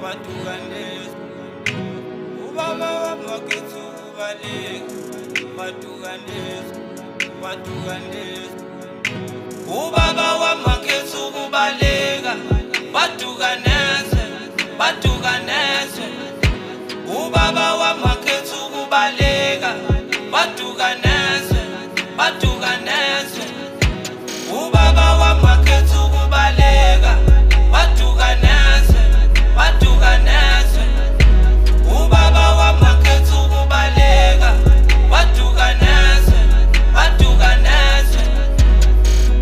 watukanisa ubaba wamakhethu kubaleka watukanisa ubaba wamakhethu kubaleka watukanisa ubaba wamakhethu kubaleka watukanisa ubaba wamakhethu kubaleka watukanisa ubaba wamakhethu kubaleka watukanisa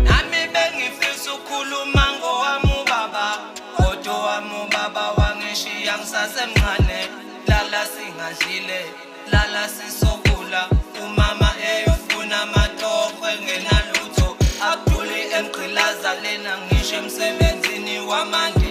nami bengifisa ukukhuluma ngowami ubaba kodwa wami ubaba wangishiya ngisasemncane lala singadlile lala sisokula umama eyofuna amatoho engenalutho abduli emgqilaza lena ngisho emsebenzini wamanje